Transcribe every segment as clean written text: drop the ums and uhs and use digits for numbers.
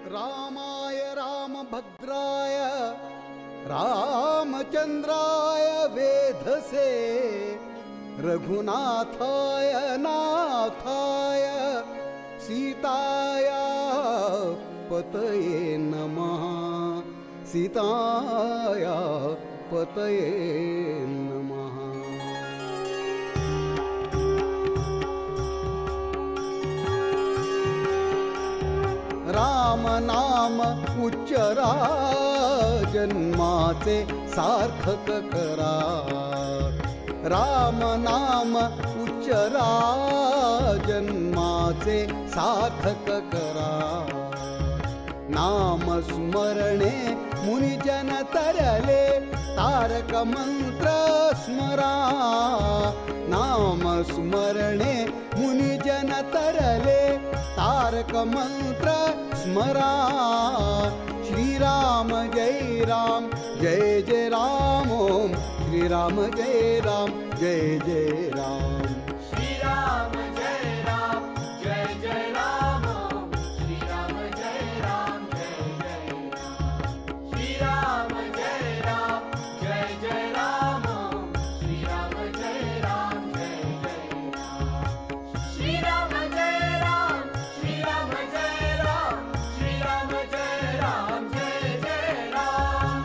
रामाय रामभद्राय रामचंद्राय वेधसे रघुनाथाय नाथाय सीताया पतये नमः सीताया पतये नमः। राम नाम उच्चरा जन्माचे सार्थक करा। राम नाम उच्चरा जन्माचे सार्थक करा। नाम स्मरणे मुनिजन तरले तारक मंत्र स्मरा। नाम स्मरणे मुनिजन तरले तारक मंत्र स्मरा। श्रीराम जय राम जय जय राम ओम श्रीराम जय राम जय जय राम। श्रीराम जय राम जय जय राम ओम श्रीराम जय राम जय जय राम। श्रीराम जय राम जय जय राम ओम श्रीराम जय राम जय जय राम। श्रीराम जय राम श्रीराम जय राम श्रीराम जय राम जय जय राम।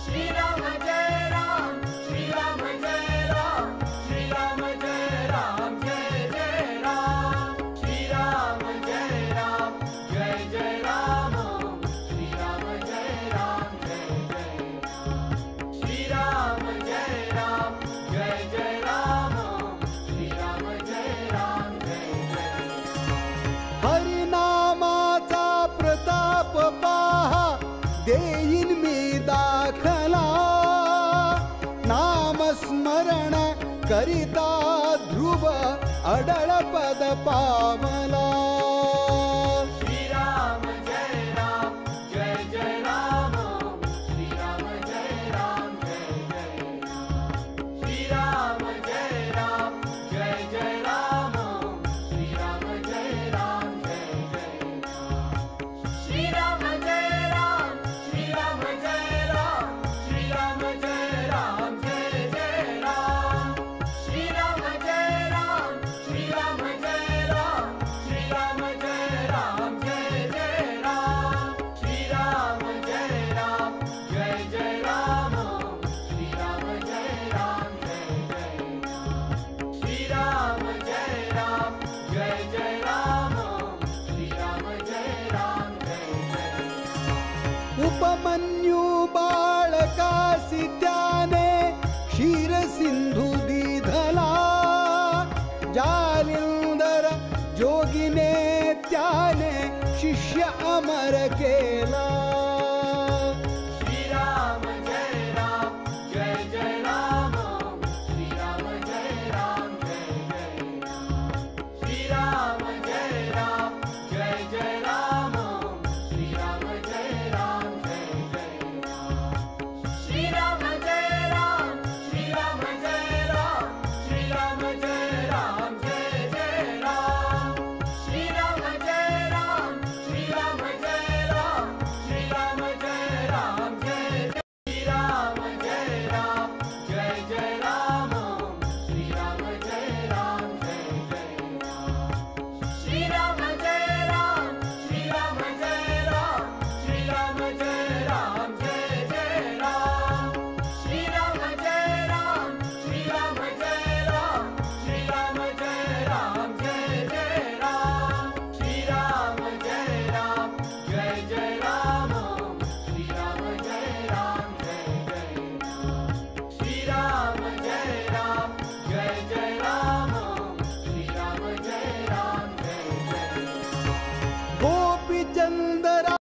श्रीराम जय राम श्रीराम जय राम श्रीराम जय राम जय जय राम। श्रीराम जय राम जय जय राम ओम श्रीराम जय राम जय जय राम। श्रीराम जय राम जय जय राम ओम श्रीराम जय राम जय जय। हरिनामाचा प्रताप पहा देईन मी दाखला। नामस्मरण करिता ध्रुव अडळ पद पावला। श्रीराम जय राम जय जय राम ओम श्रीराम जय राम जय जय राम। श्रीराम जय राम जय जय राम ओम श्रीराम जय राम जय जय राम। श्रीराम जय राम श्रीराम जय राम श्रीराम जय राम जय जय राम। श्रीराम जय राम श्रीराम जय राम श्रीराम जय राम जय जय राम। श्रीराम जय राम जय जय राम ओम श्रीराम जय राम जय जय राम। श्रीराम जय राम जय जय राम ओम श्रीराम जय राम जय जय। उपमन्यु बाळकासी त्याने क्षीर सिंधू दिधला। जालिंदर जोगिने त्याने शिष्य अमर केला।